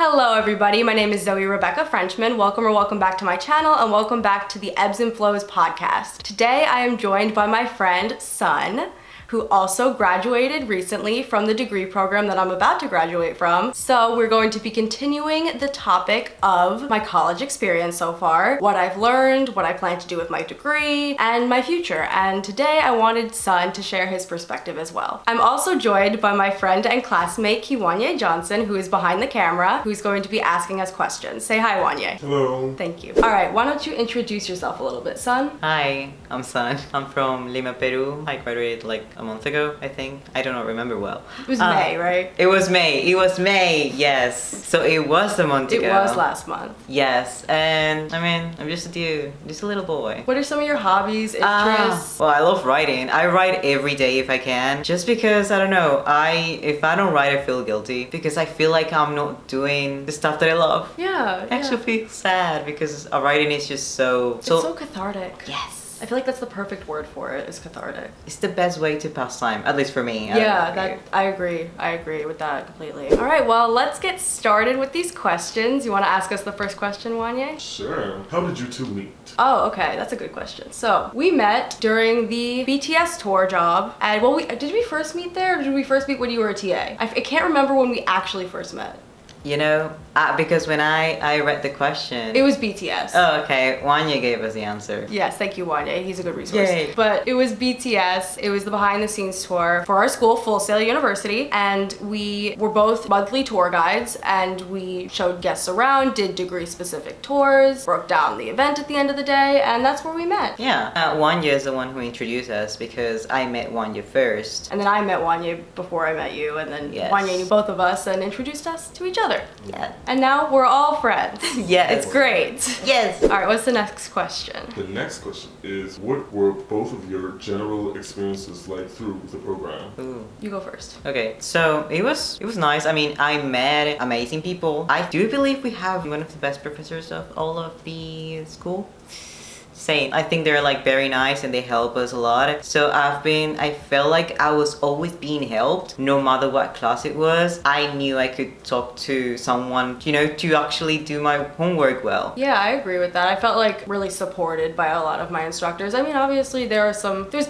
Hello everybody, my name is Rebekah Frenchman. Welcome back to my channel and welcome back to the Ebbs and Flows podcast. Today I am joined by my friend Sun, who also graduated recently from the degree program that I'm about to graduate from. So we're going to be continuing the topic of my college experience so far, what I've learned, what I plan to do with my degree, and my future. And today I wanted Sun to share his perspective as well. I'm also joined by my friend and classmate Kiwannae Johnson, who is behind the camera, who's going to be asking us questions. Say hi, Wanyae. Hello. Thank you. All right, why don't you introduce yourself a little bit, Sun? Hi, I'm Sun. I'm from Lima, Peru. I graduated like a month ago, I think. I don't remember well. It was May, right? It was May, yes. So it was a month ago. It was last month. Yes, and I mean, I'm just a dude, just a little boy. What are some of your hobbies, interests? Well, I love writing. I write every day if I can, just because, I don't know, if I don't write, I feel guilty because I feel like I'm not doing the stuff that I love. Yeah. I actually feel sad because writing is just so... It's so cathartic. Yes. I feel like that's the perfect word for it, is cathartic. It's the best way to pass time, at least for me. I agree with that completely. All right, well, let's get started with these questions. You want to ask us the first question, Wanyae? Sure. How did you two meet? Oh, okay, that's a good question. So we met during the BTS tour job, and well, did we first meet there, or did we first meet when you were a TA? I can't remember when we actually first met. You know, because when I read the question... It was BTS. Oh, okay. Wanya gave us the answer. Yes, thank you, Wanyae. He's a good resource. Yay. But it was BTS. It was the behind the scenes tour for our school, Full Sail University. And we were both monthly tour guides, and we showed guests around, did degree specific tours, broke down the event at the end of the day, and that's where we met. Yeah. Wanya is the one who introduced us because I met Wanya first. And then I met Wanyae before I met you, and then Yes. Wanyae knew both of us and introduced us to each other. Yeah. And now we're all friends. Yes. It's great. Yes. All right, what's the next question? The next question is, what were both of your general experiences like through the program? Ooh. You go first. Okay, so it was nice. I mean, I met amazing people. I do believe we have one of the best professors of all of the school. Same. I think they're like very nice and they help us a lot. So I felt like I was always being helped no matter what class it was. I knew I could talk to someone, you know, to actually do my homework well. Yeah, I agree with that. I felt like really supported by a lot of my instructors. I mean, obviously there's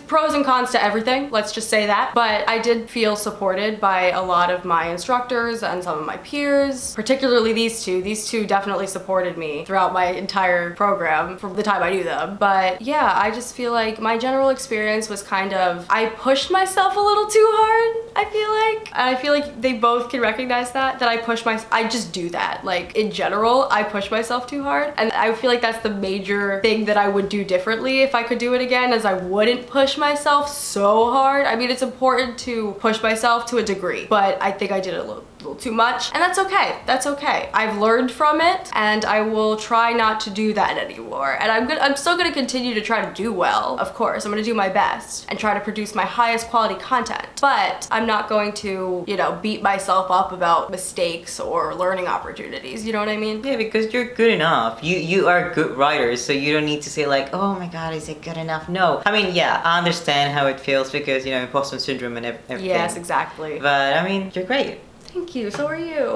pros and cons to everything, let's just say that. But I did feel supported by a lot of my instructors and some of my peers, particularly these two. These two definitely supported me throughout my entire program from the time I knew them. But yeah, I just feel like my general experience was kind of, I pushed myself a little too hard, I feel like. And I feel like they both can recognize that I just do that. Like in general, I push myself too hard. And I feel like that's the major thing that I would do differently if I could do it again, is I wouldn't push myself so hard. I mean, it's important to push myself to a degree, but I think I did it a little too much, and that's okay. That's okay. I've learned from it, and I will try not to do that anymore. And I'm still gonna continue to try to do well. Of course, I'm gonna do my best and try to produce my highest quality content. But I'm not going to, you know, beat myself up about mistakes or learning opportunities. You know what I mean? Yeah, because you're good enough. You are good writers, so you don't need to say like, oh my god, is it good enough? No. I mean, yeah, I understand how it feels because, you know, imposter syndrome and everything. Yes, exactly. But I mean, you're great. Thank you. So are you.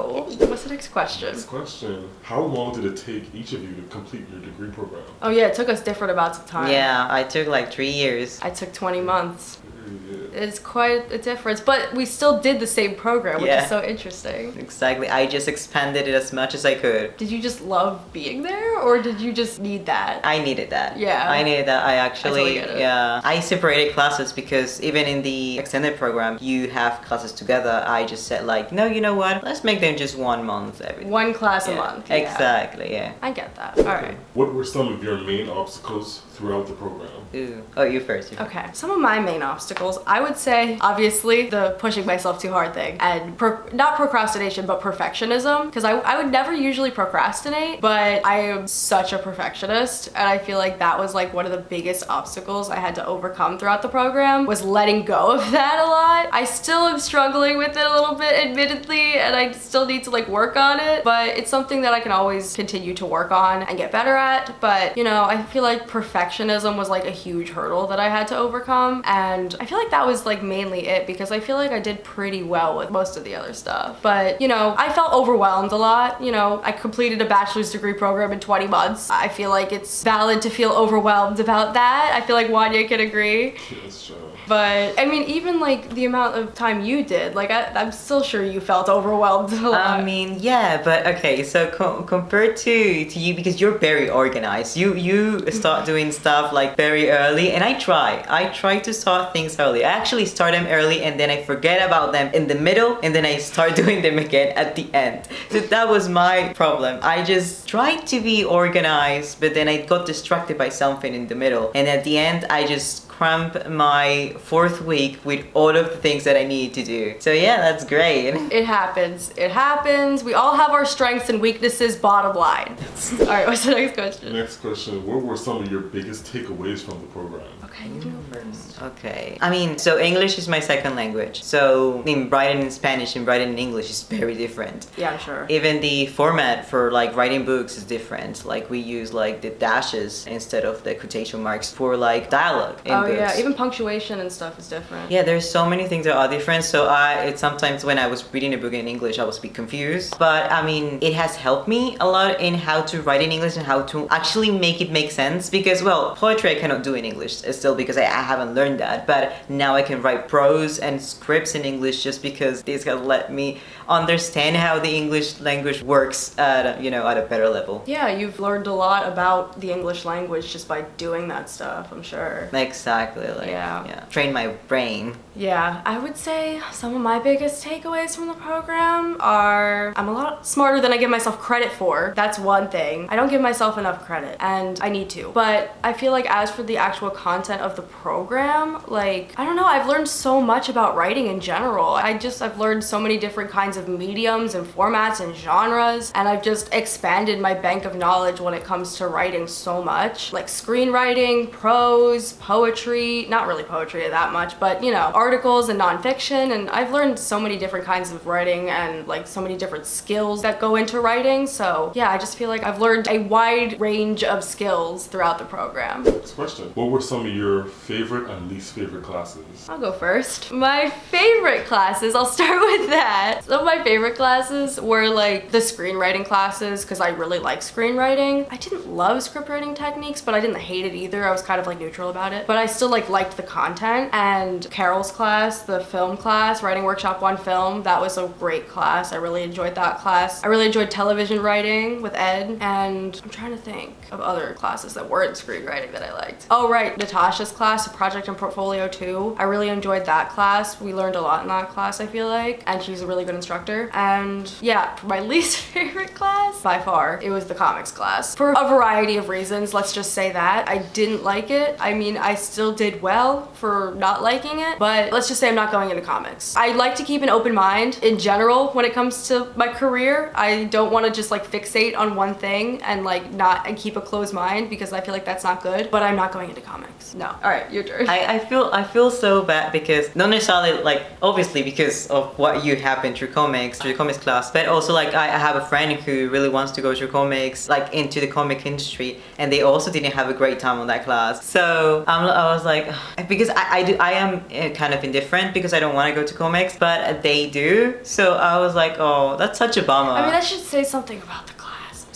What's the next question? Next question. How long did it take each of you to complete your degree program? Oh yeah, it took us different amounts of time. Yeah, I took like 3 years. I took 20 months. Yeah. It's quite a difference, but we still did the same program, which is so interesting. Exactly. I just expanded it as much as I could. Did you just love being there, or did you just need that? I needed that. Yeah. I needed that. I totally get it. yeah. I separated classes because even in the extended program, you have classes together. I just said like, no, you know what? Let's make them just 1 month every day. One class a month. Yeah. Exactly, yeah. I get that. All right. What were some of your main obstacles throughout the program? Ooh. Oh, you first. Okay. Some of my main obstacles, I would say, obviously, the pushing myself too hard thing, and not procrastination, but perfectionism, because I would never usually procrastinate, but I am such a perfectionist, and I feel like that was like one of the biggest obstacles I had to overcome throughout the program, was letting go of that a lot. I still am struggling with it a little bit, admittedly, and I still need to like work on it, but it's something that I can always continue to work on and get better at. But you know, I feel like perfection perfectionism was like a huge hurdle that I had to overcome. And I feel like that was like mainly it, because I feel like I did pretty well with most of the other stuff. But, you know, I felt overwhelmed a lot. You know, I completed a bachelor's degree program in 20 months. I feel like it's valid to feel overwhelmed about that. I feel like Wanya can agree. That's true. But I mean, even like the amount of time you did, like I'm still sure you felt overwhelmed a lot. I mean, yeah, but okay, so compared to you, because you're very organized, you start doing stuff like very early, and I try to start things early. I actually start them early and then I forget about them in the middle, and then I start doing them again at the end. So that was my problem. I just tried to be organized, but then I got distracted by something in the middle, and at the end I just cramp my 4th week with all of the things that I need to do. So yeah, that's great. It happens. It happens. We all have our strengths and weaknesses, bottom line. All right, what's the next question? Next question, what were some of your biggest takeaways from the program? Okay, you go first. Okay. I mean, so English is my second language. So writing in Spanish and writing in English is very different. Yeah, sure. Even the format for like writing books is different. Like we use like the dashes instead of the quotation marks for like dialogue in books. Yeah, even punctuation and stuff is different. Yeah, there's so many things that are different. So it's sometimes when I was reading a book in English, I was a bit confused. But I mean, it has helped me a lot in how to write in English and how to actually make it make sense. Because, well, poetry I cannot do in English still because I haven't learned that. But now I can write prose and scripts in English just because this has let me understand how the English language works at a better level. Yeah, you've learned a lot about the English language just by doing that stuff, I'm sure. Exactly. Like, yeah. Train my brain. Yeah, I would say some of my biggest takeaways from the program are I'm a lot smarter than I give myself credit for. That's one thing. I don't give myself enough credit, and I need to. But I feel like as for the actual content of the program, like, I don't know, I've learned so much about writing in general. I've learned so many different kinds of mediums and formats and genres, and I've just expanded my bank of knowledge when it comes to writing so much. Like screenwriting, prose, poetry, not really poetry that much, but you know, articles and nonfiction, and I've learned so many different kinds of writing and like so many different skills that go into writing. So yeah, I just feel like I've learned a wide range of skills throughout the program. Next question. What were some of your favorite and least favorite classes? I'll go first. My favorite classes, I'll start with that. Some of my favorite classes were like the screenwriting classes, because I really like screenwriting. I didn't love script writing techniques, but I didn't hate it either. I was kind of like neutral about it, but I still like liked the content. And Carol's class, the film class, Writing Workshop 1 Film, that was a great class. I really enjoyed that class. I really enjoyed television writing with Ed, and I'm trying to think of other classes that weren't screenwriting that I liked. Oh right, Natasha's class, Project and Portfolio 2. I really enjoyed that class. We learned a lot in that class, I feel like, and she's a really good instructor. And yeah, my least favorite class, by far, it was the comics class. For a variety of reasons, let's just say that. I didn't like it. I mean, I still did well for not liking it, but let's just say I'm not going into comics. I like to keep an open mind in general when it comes to my career. I don't want to just like fixate on one thing and like not and keep a closed mind, because I feel like that's not good, but I'm not going into comics. No. All right, your turn. I feel so bad because not necessarily like obviously because of what you happen through comics class, but also like I have a friend who really wants to go through comics, like into the comic industry, and they also didn't have a great time on that class. So I was like, because I am kind of indifferent because I don't want to go to comics, but they do. So I was like, oh, that's such a bummer. I mean, that should say something about the class.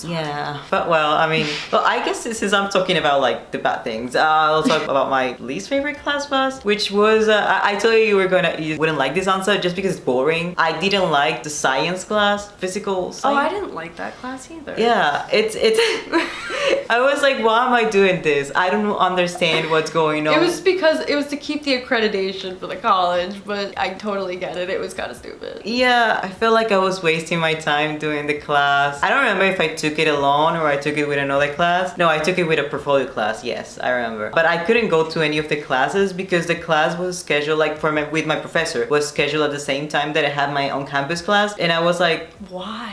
Yeah, but I guess since I'm talking about like the bad things, I'll talk about my least favorite class first, which was I told you you wouldn't like this answer just because it's boring. I didn't like the science class, physical science. Oh, I didn't like that class either. Yeah, it's I was like, why am I doing this? I don't understand what's going on. It was because it was to keep the accreditation for the college, but I totally get it. It was kind of stupid. Yeah, I felt like I was wasting my time doing the class. I don't remember if I took it alone or I took it with another class. No, I took it with a portfolio class. Yes, I remember. But I couldn't go to any of the classes because the class was scheduled like with my professor was scheduled at the same time that I had my on-campus class, and I was like, why?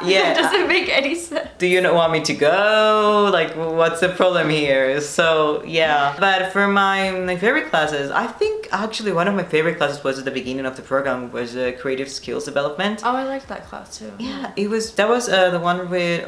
Yeah, it doesn't make any sense. Do you not want me to go? Like, what's the problem here? So yeah. But for my favorite classes, I think actually one of my favorite classes was at the beginning of the program was creative skills development. Oh, I liked that class too. Yeah, that was the one with,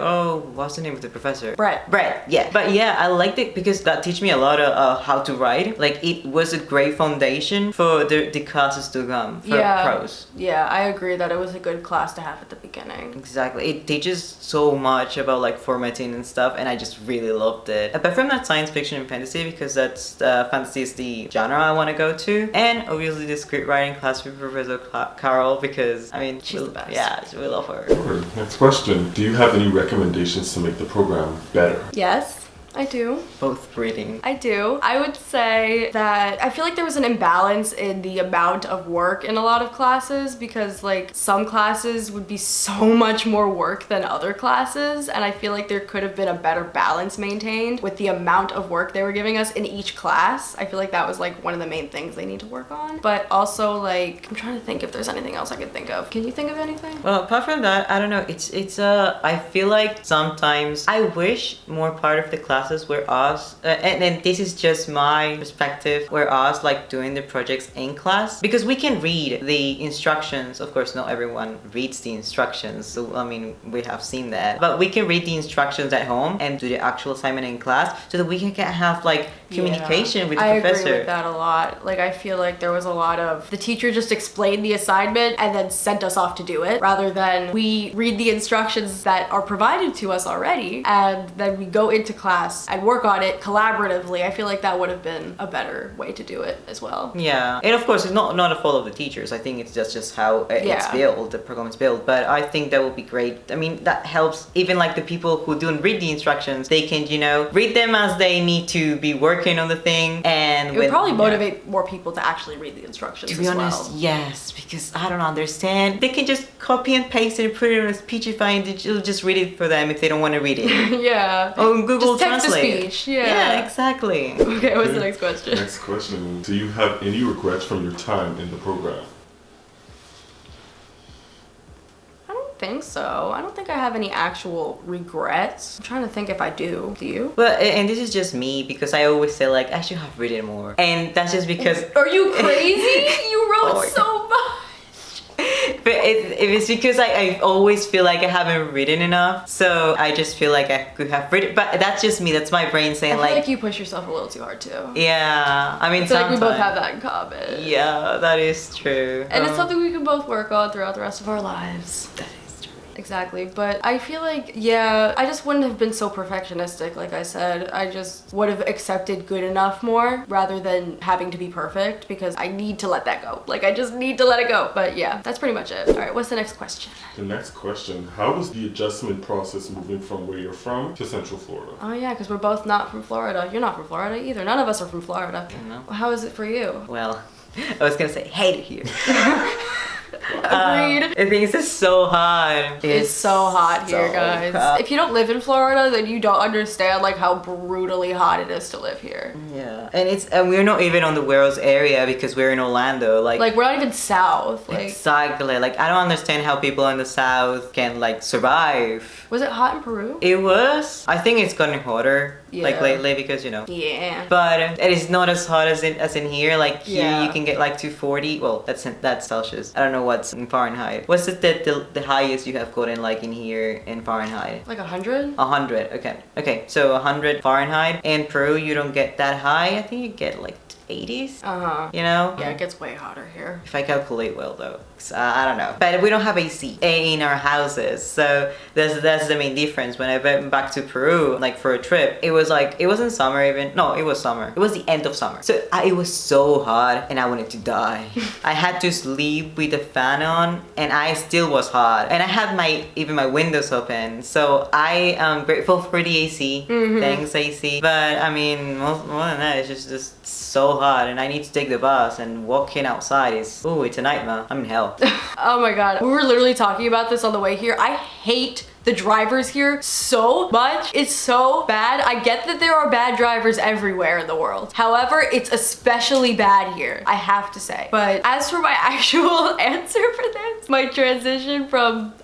what's the name of the professor? Brett, yeah. But yeah, I liked it because that teach me a lot of how to write. Like, it was a great foundation for the classes to come, for prose. Yeah, I agree that it was a good class to have at the beginning. Exactly. It teaches so much about like formatting and stuff, and I just really loved it. Apart from that, science fiction and fantasy, because fantasy is the genre I want to go to. And obviously the script writing class with Professor Carol, because I mean, she's the best. Yeah, we love her. Okay, next question. Do you have any recommendations to make the program better? Yes. I do. Both reading. I do. I would say that I feel like there was an imbalance in the amount of work in a lot of classes, because like some classes would be so much more work than other classes, and I feel like there could have been a better balance maintained with the amount of work they were giving us in each class. I feel like that was like one of the main things they need to work on. But also, like, I'm trying to think if there's anything else I could think of. Can you think of anything? Well, apart from that, I don't know. I feel like sometimes I wish more part of the class were us, and this is just my perspective, were us like doing the projects in class, because we can read the instructions. Of course, not everyone reads the instructions, so I mean, we have seen that, but we can read the instructions at home and do the actual assignment in class, so that we can have like communication with the professor. I agree with that a lot. Like, I feel like there was a lot of the teacher just explained the assignment and then sent us off to do it, rather than we read the instructions that are provided to us already, and then we go into class and work on it collaboratively. I feel like that would have been a better way to do it as well. Yeah, and of course it's not a fault of the teachers. I think it's just how it's built, the program is built. But I think that would be great. I mean, that helps even like the people who don't read the instructions. They can, read them as they need to be working on the thing, and it would probably motivate more people to actually read the instructions. To be honest, yes, because I don't understand. They can just copy and paste it and put it on a Speechify, and it'll just read it for them if they don't want to read it. Yeah. On Google Translate. Speech. Yeah, exactly. Okay, what's the next question? Next question. Do you have any regrets from your time in the program? I don't think so. I don't think I have any actual regrets. I'm trying to think if I do. Do you? Well, and this is just me, because I always say like I should have written more, and that's just because. Are you crazy? You wrote so much. But it's because I always feel like I haven't written enough, so I just feel like I could have written. But that's just me. That's my brain saying I feel like you push yourself a little too hard too. Yeah, I mean, I feel like we both have that in common. Yeah, that is true. And it's something we can both work on throughout the rest of our lives. Exactly, but I feel like, I just wouldn't have been so perfectionistic, like I said. I just would have accepted good enough more rather than having to be perfect, because I need to let that go. Like, I just need to let it go. But yeah, that's pretty much it. All right, what's the next question? The next question, how was the adjustment process moving from where you're from to Central Florida? Oh yeah, because we're both not from Florida. You're not from Florida either. None of us are from Florida. No. How is it for you? Well, I was gonna say hate it here. Agreed. I think it's just so hot. It's so hot here, guys. Hot. If you don't live in Florida, then you don't understand like how brutally hot it is to live here. Yeah, and we're not even on the Wales area, because we're in Orlando. Like we're not even south. Like, exactly. Like, I don't understand how people in the south can like survive. Was it hot in Peru? It was. I think it's gotten hotter. Yeah. Like lately, because Yeah. But it is not as hot as in here. Like here you can get like 240. Well, that's Celsius. I don't know what's in Fahrenheit. What's the highest you have gotten like in here in Fahrenheit? Like 100? 100. Okay. So 100 Fahrenheit. In Peru, you don't get that high. I think you get like 80s. Yeah, it gets way hotter here. If I calculate well though. I don't know. But we don't have AC in our houses, so that's the main difference. When I went back to Peru, like for a trip, it wasn't summer even. No, it was summer. It was the end of summer. So it was so hot and I wanted to die. I had to sleep with the fan on and I still was hot. And I had even my windows open. So I am grateful for the AC. Mm-hmm. Thanks AC. But I mean, more than that, it's just so hot and I need to take the bus, and walking outside it's a nightmare. I'm in hell. Oh my god. We were literally talking about this on the way here. I hate the drivers here so much. It's so bad. I get that there are bad drivers everywhere in the world. However, it's especially bad here, I have to say. But as for my actual answer for this, my transition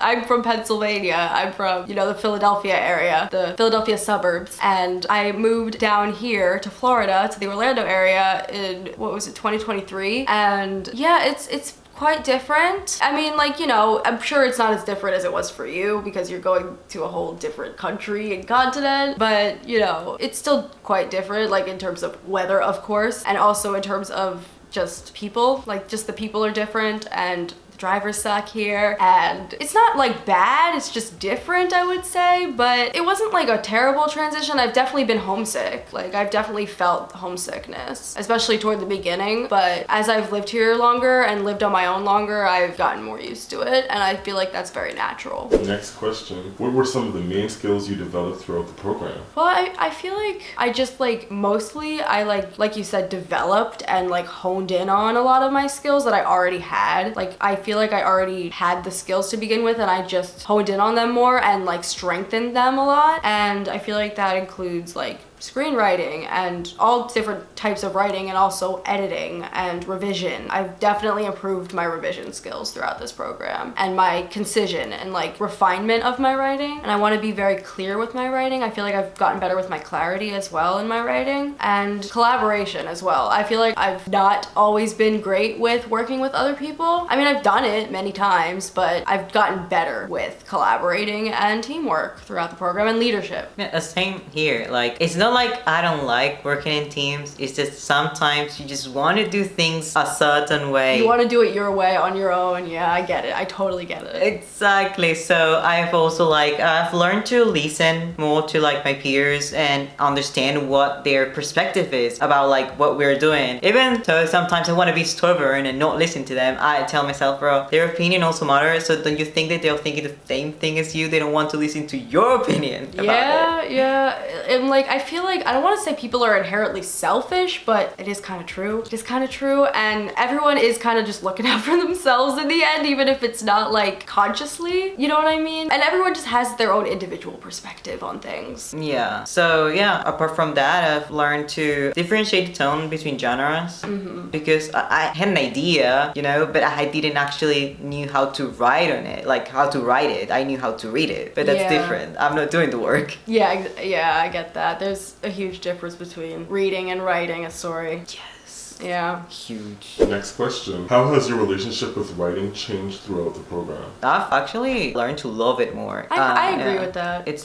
I'm from Pennsylvania. I'm from, the Philadelphia area, the Philadelphia suburbs. And I moved down here to Florida, to the Orlando area in, 2023. And yeah, it's quite different. I mean, I'm sure it's not as different as it was for you because you're going to a whole different country and continent, but it's still quite different, like in terms of weather, of course, and also in terms of just people, just the people are different and drivers suck here, and it's not bad, it's just different, I would say, but it wasn't a terrible transition. I've definitely been homesick. I've definitely felt homesickness, especially toward the beginning, but as I've lived here longer and lived on my own longer, I've gotten more used to it, and I feel like that's very natural. Next question. What were some of the main skills you developed throughout the program? Well, I feel like I just mostly I like you said, developed and honed in on a lot of my skills that I already had. I feel like I already had the skills to begin with, and I just honed in on them more and strengthened them a lot. And I feel like that includes screenwriting and all different types of writing, and also editing and revision. I've definitely improved my revision skills throughout this program, and my concision and refinement of my writing. And I want to be very clear with my writing. I feel like I've gotten better with my clarity as well in my writing, and collaboration as well. I feel like I've not always been great with working with other people. I mean, I've done it many times, but I've gotten better with collaborating and teamwork throughout the program, and leadership. Yeah, the same here. It's not I don't like working in teams. It's just sometimes you just want to do things a certain way. You want to do it your way on your own. Yeah, I get it. I totally get it. Exactly. So I've also I've learned to listen more to my peers and understand what their perspective is about what we're doing. Even though sometimes I want to be stubborn and not listen to them, I tell myself, bro, their opinion also matters. So don't you think that they're thinking the same thing as you? They don't want to listen to your opinion about it. Yeah. And I feel I don't want to say people are inherently selfish, but it is kind of true. It is kind of true, and everyone is kind of just looking out for themselves in the end, even if it's not consciously, you know what I mean? And everyone just has their own individual perspective on things. Yeah. So yeah, apart from that, I've learned to differentiate the tone between genres, because I had an idea, but I didn't actually knew how to write on it, how to write it. I knew how to read it, but that's different. I'm not doing the work. Yeah, I get that. There's a huge difference between reading and writing a story. Yes. Yeah. Huge. Next question. How has your relationship with writing changed throughout the program? I've actually learned to love it more. I agree with that. It's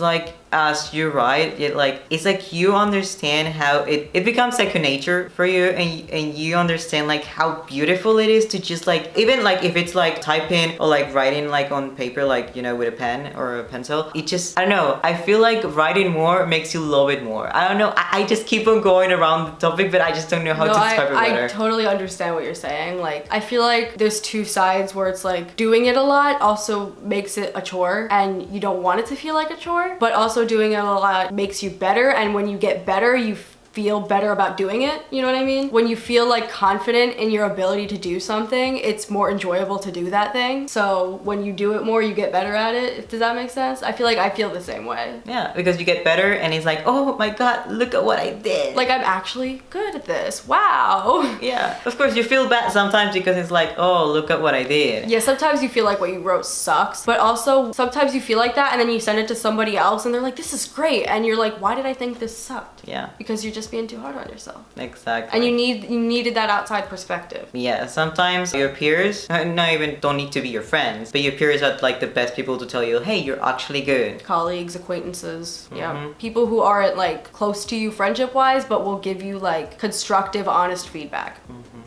as you write, it's you understand how it becomes second nature for you, and you understand how beautiful it is to just even if it's typing or writing on paper with a pen or a pencil. It just, I don't know, I feel writing more makes you love it more. I don't know, I just keep on going around the topic, but I just don't know how to describe it better. I totally understand what you're saying. I feel there's two sides where it's doing it a lot also makes it a chore, and you don't want it to feel like a chore, but also doing it a lot makes you better, and when you get better, you feel better about doing it, you know what I mean? When you feel confident in your ability to do something, it's more enjoyable to do that thing. So when you do it more, you get better at it. Does that make sense? I feel I feel the same way. Yeah, because you get better, and it's oh my god, look at what I did. I'm actually good at this. Wow. Yeah, of course you feel bad sometimes because it's oh, look at what I did. Yeah, sometimes you feel what you wrote sucks, but also sometimes you feel that, and then you send it to somebody else, and they're this is great, and you're why did I think this sucked? Yeah. Because you're just being too hard on yourself. Exactly. And you needed that outside perspective. Yeah, sometimes your peers, not even don't need to be your friends, but your peers are the best people to tell you, hey, you're actually good. Colleagues, acquaintances, yeah. People who aren't close to you friendship wise, but will give you constructive, honest feedback.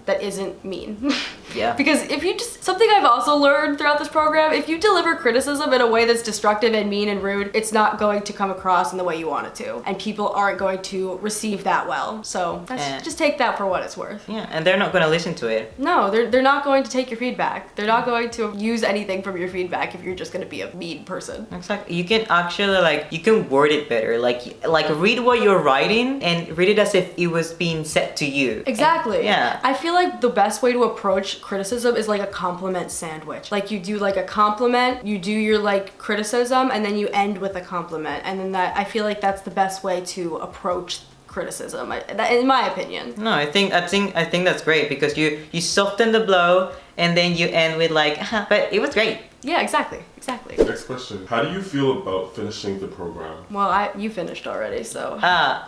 That isn't mean. Yeah. Because if you just, something I've also learned throughout this program, if you deliver criticism in a way that's destructive and mean and rude, it's not going to come across in the way you want it to. And people aren't going to receive that well. So just take that for what it's worth. Yeah, and they're not going to listen to it. No, they're not going to take your feedback. They're not going to use anything from your feedback if you're just going to be a mean person. Exactly. You can actually you can word it better. Read what you're writing and read it as if it was being said to you. Exactly. And, yeah. I feel like the best way to approach criticism is like a compliment sandwich. Like you do like a compliment, you do your like criticism, and then you end with a compliment. And then I feel like that's the best way to approach criticism, in my opinion. No, I think that's great because you soften the blow and then you end with like, but it was great. Yeah, exactly. Next question. How do you feel about finishing the program? Well, you finished already, so.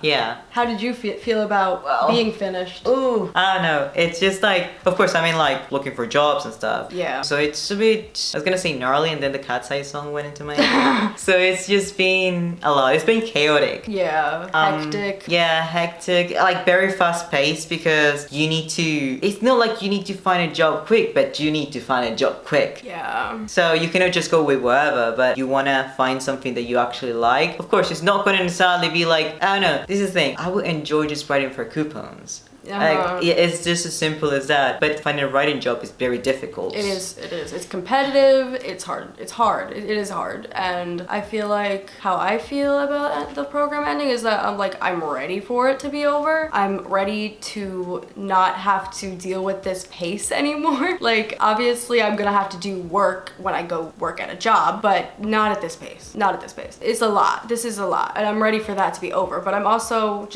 Yeah. How did you feel about being finished? Ooh, I don't know. It's just like, of course, I mean like looking for jobs and stuff. Yeah. So it's a bit, I was gonna say gnarly and then the Cat's Eye song went into my head. So it's just been a lot. It's been chaotic. Yeah, hectic. Yeah, hectic. Like very fast paced because you need to, it's not like you need to find a job quick, but you need to find a job quick. Yeah. So you cannot just go with whatever, but you want to find something that you actually like. Of course, it's not going to necessarily be like, I don't know, this is the thing. I would enjoy just writing for coupons. Like, it's just as simple as that. But finding a writing job is very difficult. It is. It's competitive. It's hard. It is hard. And I feel like how I feel about the program ending is that I'm ready for it to be over. I'm ready to not have to deal with this pace anymore. Like, obviously I'm gonna have to do work when I go work at a job, but not at this pace. It's a lot. This is a lot. And I'm ready for that to be over. But I'm also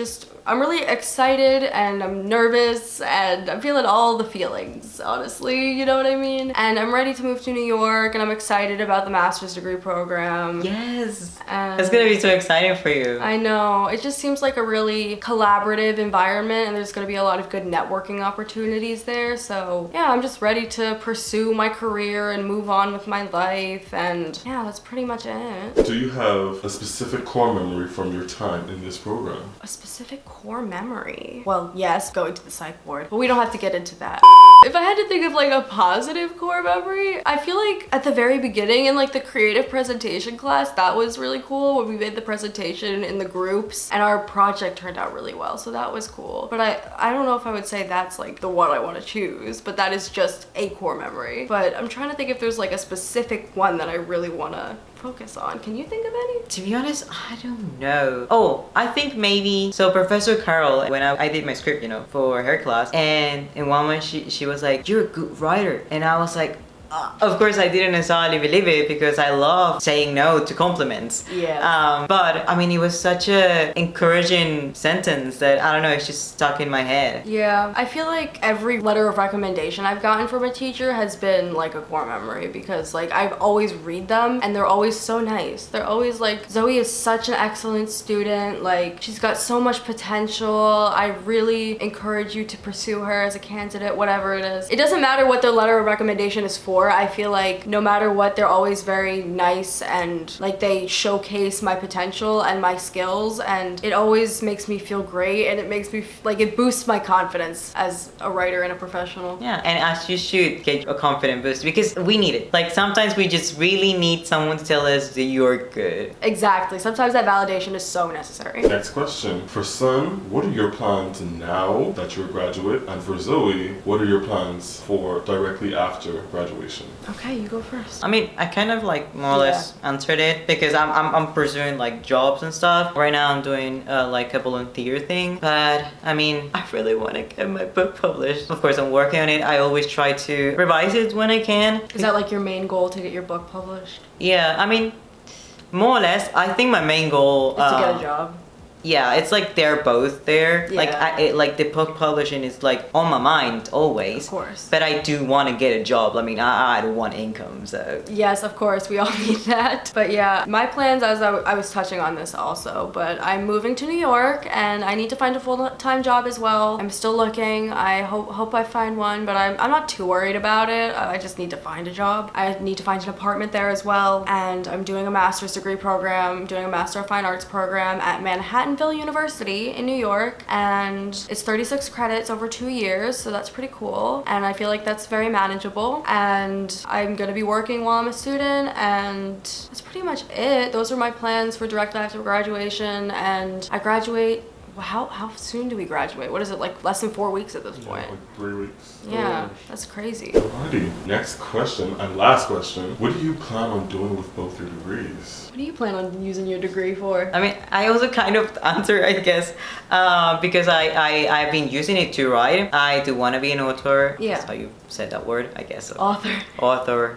I'm really excited and I'm nervous and I'm feeling all the feelings, honestly, you know what I mean? And I'm ready to move to New York and I'm excited about the master's degree program. Yes. And it's gonna be so exciting for you. I know. It just seems like a really collaborative environment and there's gonna be a lot of good networking opportunities there. So yeah, I'm just ready to pursue my career and move on with my life, and yeah, that's pretty much it. Do you have a specific core memory from your time in this program? A specific core memory? Well, yes, going to the psych ward, but we don't have to get into that. If I had to think of like a positive core memory, I feel like at the very beginning in like the creative presentation class, that was really cool when we made the presentation in the groups and our project turned out really well, so that was cool. But I don't know if I would say that's like the one I want to choose, but that is just a core memory. But I'm trying to think if there's like a specific one that I really want to focus on. Can you think of any? To be honest, I don't know. Oh, I think maybe, so Professor Carol, when I did my script, you know, for her class, and in one month she was like, you're a good writer. And I was like, of course I didn't necessarily believe it because I love saying no to compliments. Yeah. But I mean, it was such a encouraging sentence that I don't know, it's just stuck in my head. Yeah, I feel like every letter of recommendation I've gotten from a teacher has been like a core memory because like I've always read them and they're always so nice. They're always like, Zoe is such an excellent student, like she's got so much potential. I really encourage you to pursue her as a candidate, whatever it is. It doesn't matter what their letter of recommendation is for. I feel like no matter what, they're always very nice and like they showcase my potential and my skills, and it always makes me feel great and it makes me like it boosts my confidence as a writer and a professional. Yeah, and as you should get a confident boost because we need it. Like sometimes we just really need someone to tell us that you're good. Exactly. Sometimes that validation is so necessary. Next question. For Sun, what are your plans now that you're a graduate? And for Zoe, what are your plans for directly after graduation? Okay, you go first. I mean, I kind of like more or less answered it because I'm pursuing like jobs and stuff. Right now I'm doing like a volunteer thing, but I mean, I really want to get my book published. Of course, I'm working on it. I always try to revise it when I can. Is that like your main goal, to get your book published? Yeah, I mean, more or less, I think my main goal is to get a job. Yeah, it's like they're both there. Yeah. Like the book publishing is like on my mind always. Of course. But I do want to get a job. I mean, I don't want income, so. Yes, of course, we all need that. But yeah, my plans, as I was touching on this also, but I'm moving to New York and I need to find a full-time job as well. I'm still looking. I hope I find one, but I'm not too worried about it. I just need to find a job. I need to find an apartment there as well. And I'm doing a master's degree program, doing a Master of Fine Arts program at Manhattan University in New York, and it's 36 credits over 2 years, so that's pretty cool, and I feel like that's very manageable, and I'm gonna be working while I'm a student, and that's pretty much it. Those are my plans for directly after graduation, and I graduate how soon do we graduate? What is it, like less than 4 weeks at this point? Like 3 weeks. Yeah, that's crazy. Alrighty, next question and last question. What do you plan on doing with both your degrees? What do you plan on using your degree for? I mean, I also kind of answer, I guess, because I've been using it to write. I do want to be an author. Yeah. That's how you said that word, I guess. So. Author. Author.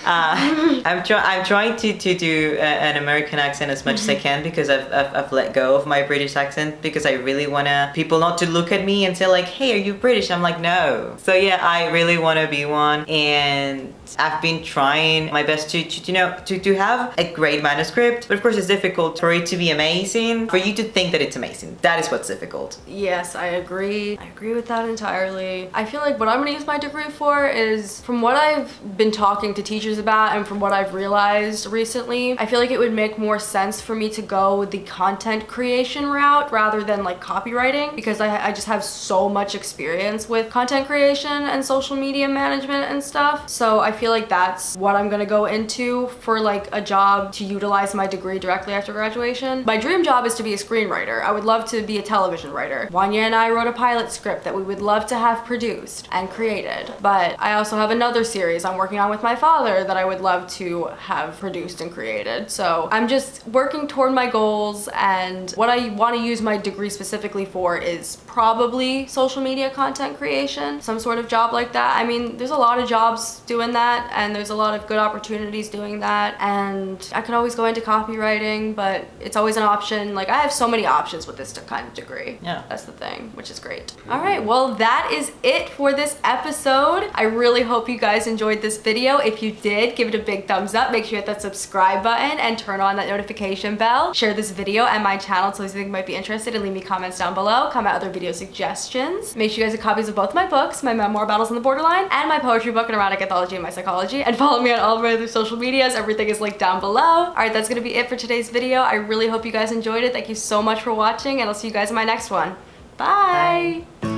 I'm trying to do an American accent as much as I can because I've let go of my British accent because I really want people not to look at me and say like, hey, are you British? I'm like, no. So yeah, I really want to be one, and I've been trying my best to have a great manuscript, but of course it's difficult for it to be amazing, for you to think that it's amazing. That is what's difficult. Yes, I agree. I agree with that entirely. I feel like what I'm gonna use my degree for is, from what I've been talking to teachers about and from what I've realized recently, I feel like it would make more sense for me to go the content creation route rather than like copywriting, because I just have so much experience with content creation and social media management and stuff. So I feel like that's what I'm gonna go into for like a job to utilize my degree directly after graduation. My dream job is to be a screenwriter. I would love to be a television writer. Wanya and I wrote a pilot script that we would love to have produced and created. But I also have another series I'm working on with my father that I would love to have produced and created. So I'm just working toward my goals, and what I want to use my degree specifically for is probably social media content creation, some sort of job like that. I mean, there's a lot of jobs doing that, and there's a lot of good opportunities doing that, and I could always go into copywriting, but it's always an option. Like, I have so many options with this kind of degree. Yeah. That's the thing, which is great. All right, well, that is it for this episode. I really hope you guys enjoyed this video. If you did, give it a big thumbs up. Make sure you hit that subscribe button and turn on that notification bell. Share this video and my channel to those who think might be interested, and leave me comments down below. Comment other video suggestions. Make sure you guys have copies of both my books, my memoir, Battles on the Borderline, and my poetry book, An Erotic Anthology of My Psychology. And follow me on all of my other social medias. Everything is linked down below. All right, that's gonna be it for today's video. I really hope you guys enjoyed it. Thank you so much for watching, and I'll see you guys in my next one. Bye. Bye.